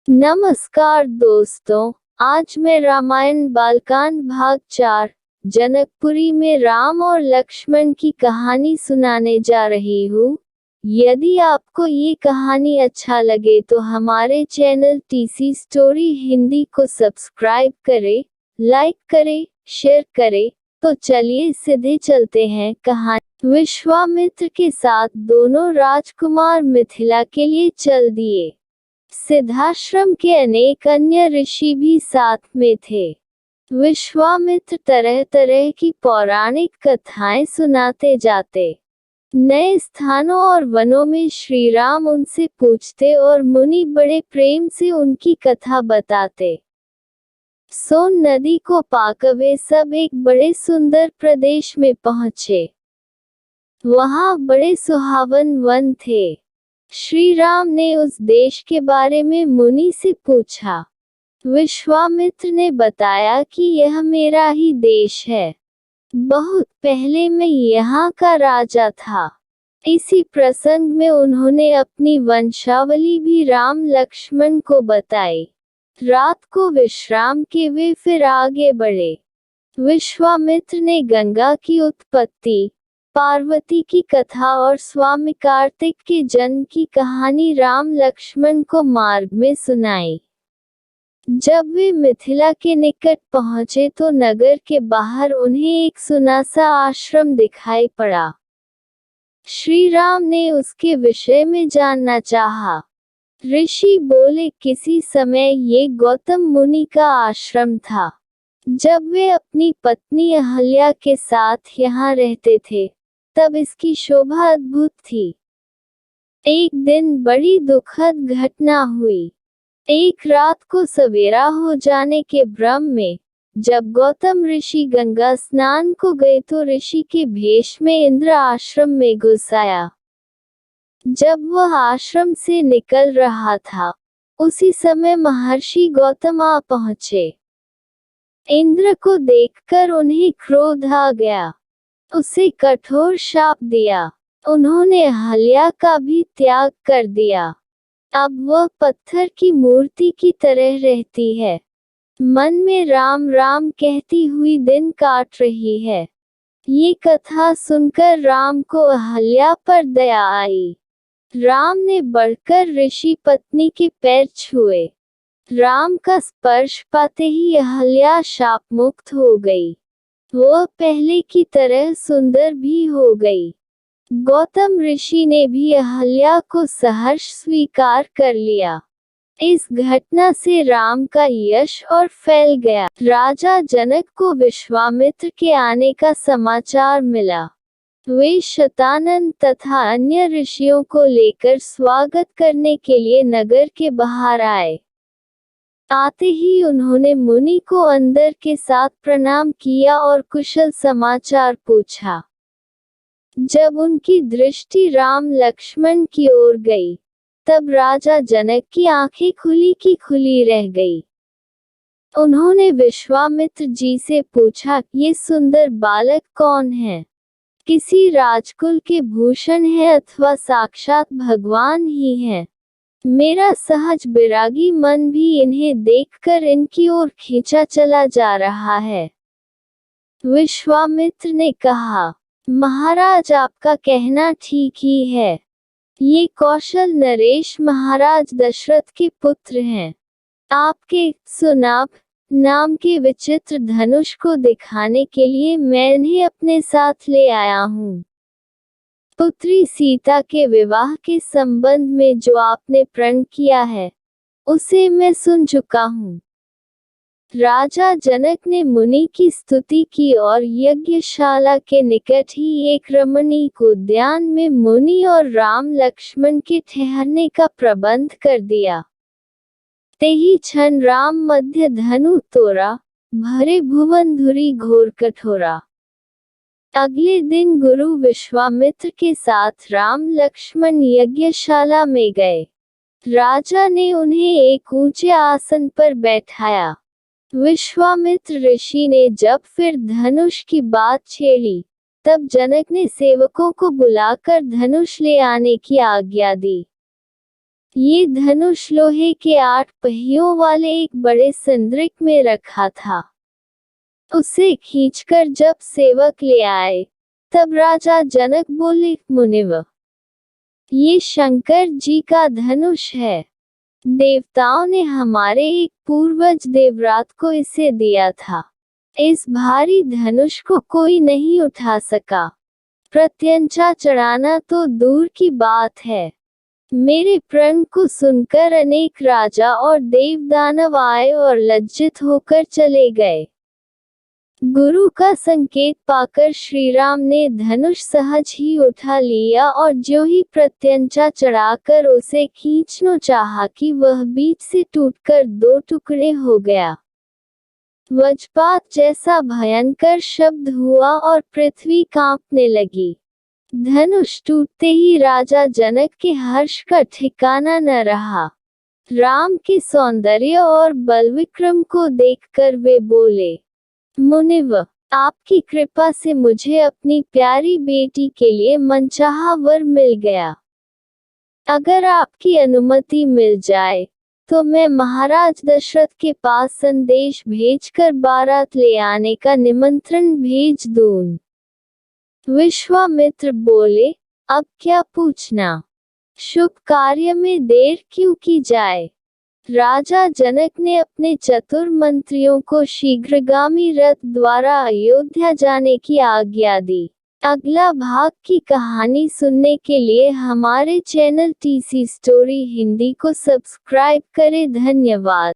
नमस्कार दोस्तों, आज मैं रामायण बालकांड भाग 4 जनकपुरी में राम और लक्ष्मण की कहानी सुनाने जा रही हूँ। यदि आपको ये कहानी अच्छा लगे तो हमारे चैनल टीसी स्टोरी हिंदी को सब्सक्राइब करें, लाइक करें, शेयर करें। तो चलिए सीधे चलते हैं कहानी। विश्वामित्र के साथ दोनों राजकुमार मिथिला के लिए चल दिए। सिद्धाश्रम के अनेक अन्य ऋषि भी साथ में थे। विश्वामित्र तरह तरह की पौराणिक कथाएं सुनाते जाते। नए स्थानों और वनों में श्री राम उनसे पूछते और मुनि बड़े प्रेम से उनकी कथा बताते। सोन नदी को पाकर वे सब एक बड़े सुंदर प्रदेश में पहुंचे। वहां बड़े सुहावन वन थे। श्री राम ने उस देश के बारे में मुनि से पूछा। विश्वामित्र ने बताया कि यह मेरा ही देश है। बहुत पहले मैं यहाँ का राजा था। इसी प्रसंग में उन्होंने अपनी वंशावली भी राम लक्ष्मण को बताई। रात को विश्राम के वे फिर आगे बढ़े। विश्वामित्र ने गंगा की उत्पत्ति, पार्वती की कथा और स्वामी कार्तिक के जन्म की कहानी राम लक्ष्मण को मार्ग में सुनाई। जब वे मिथिला के निकट पहुंचे तो नगर के बाहर उन्हें एक सुनासा आश्रम दिखाई पड़ा। श्री राम ने उसके विषय में जानना चाहा। ऋषि बोले, किसी समय ये गौतम मुनि का आश्रम था। जब वे अपनी पत्नी अहल्या के साथ यहाँ रहते थे तब इसकी शोभा अद्भुत थी। एक दिन बड़ी दुखद घटना हुई। एक रात को सवेरा हो जाने के भ्रम में जब गौतम ऋषि गंगा स्नान को गए तो ऋषि के भेष में इंद्र आश्रम में घुस आया। जब वह आश्रम से निकल रहा था उसी समय महर्षि गौतम आ पहुंचे। इंद्र को देखकर उन्हें क्रोध आ गया। उसे कठोर शाप दिया। उन्होंने अहल्या का भी त्याग कर दिया। अब वह पत्थर की मूर्ति की तरह रहती है। मन में राम राम कहती हुई दिन काट रही है। ये कथा सुनकर राम को अहल्या पर दया आई। राम ने बढ़कर ऋषि पत्नी के पैर छुए। राम का स्पर्श पाते ही अहल्या शाप मुक्त हो गई। वह पहले की तरह सुंदर भी हो गई। गौतम ऋषि ने भी अहल्या को सहर्ष स्वीकार कर लिया। इस घटना से राम का यश और फैल गया। राजा जनक को विश्वामित्र के आने का समाचार मिला। वे शतानन तथा अन्य ऋषियों को लेकर स्वागत करने के लिए नगर के बाहर आए। आते ही उन्होंने मुनि को अंदर के साथ प्रणाम किया और कुशल समाचार पूछा। जब उनकी दृष्टि राम लक्ष्मण की ओर गई तब राजा जनक की आंखें खुली की खुली रह गई। उन्होंने विश्वामित्र जी से पूछा, ये सुंदर बालक कौन है? किसी राजकुल के भूषण है अथवा साक्षात भगवान ही है? मेरा सहज विरागी मन भी इन्हें देखकर इनकी ओर खींचा चला जा रहा है। विश्वामित्र ने कहा, महाराज आपका कहना ठीक ही है। ये कौशल नरेश महाराज दशरथ के पुत्र हैं। आपके सुनाभ नाम के विचित्र धनुष को दिखाने के लिए मैं इन्हें अपने साथ ले आया हूँ। पुत्री सीता के विवाह के संबंध में जो आपने प्रण किया है उसे मैं सुन चुका हूँ। राजा जनक ने मुनि की स्तुति की और यज्ञशाला के निकट ही एक रमणीक उद्यान में मुनि और राम लक्ष्मण के ठहरने का प्रबंध कर दिया। तेहि क्षण राम मध्य धनु तोरा, भरे भुवन धुरी घोर कठोरा। अगले दिन गुरु विश्वामित्र के साथ राम लक्ष्मण यज्ञशाला में गए। राजा ने उन्हें एक ऊंचे आसन पर बैठाया। विश्वामित्र ऋषि ने जब फिर धनुष की बात छेड़ी तब जनक ने सेवकों को बुलाकर धनुष ले आने की आज्ञा दी। ये धनुष लोहे के 8 पहियों वाले एक बड़े संदृक में रखा था। उसे खींचकर जब सेवक ले आए, तब राजा जनक बोले, मुनिव, ये शंकर जी का धनुष है। देवताओं ने हमारे एक पूर्वज देवरात को इसे दिया था। इस भारी धनुष को कोई नहीं उठा सका। प्रत्यंचा चढ़ाना तो दूर की बात है। मेरे प्रण को सुनकर अनेक राजा और देवदानव आए और लज्जित होकर चले गए। गुरु का संकेत पाकर श्रीराम ने धनुष सहज ही उठा लिया और ज्यों ही प्रत्यंचा चढ़ाकर उसे खींचना चाहा कि वह बीच से टूटकर 2 टुकड़े हो गया। वज्रपात जैसा भयंकर शब्द हुआ और पृथ्वी कांपने लगी। धनुष टूटते ही राजा जनक के हर्ष का ठिकाना न रहा। राम के सौंदर्य और बलविक्रम को देखकर वे बोले, मुनिव, आपकी कृपा से मुझे अपनी प्यारी बेटी के लिए मनचाहा वर मिल गया। अगर आपकी अनुमति मिल जाए तो मैं महाराज दशरथ के पास संदेश भेजकर बारात ले आने का निमंत्रण भेज दूं। विश्वामित्र बोले, अब क्या पूछना? शुभ कार्य में देर क्यों की जाए? राजा जनक ने अपने चतुर मंत्रियों को शीघ्रगामी रथ द्वारा अयोध्या जाने की आज्ञा दी। अगला भाग की कहानी सुनने के लिए हमारे चैनल टीसी स्टोरी हिंदी को सब्सक्राइब करें। धन्यवाद।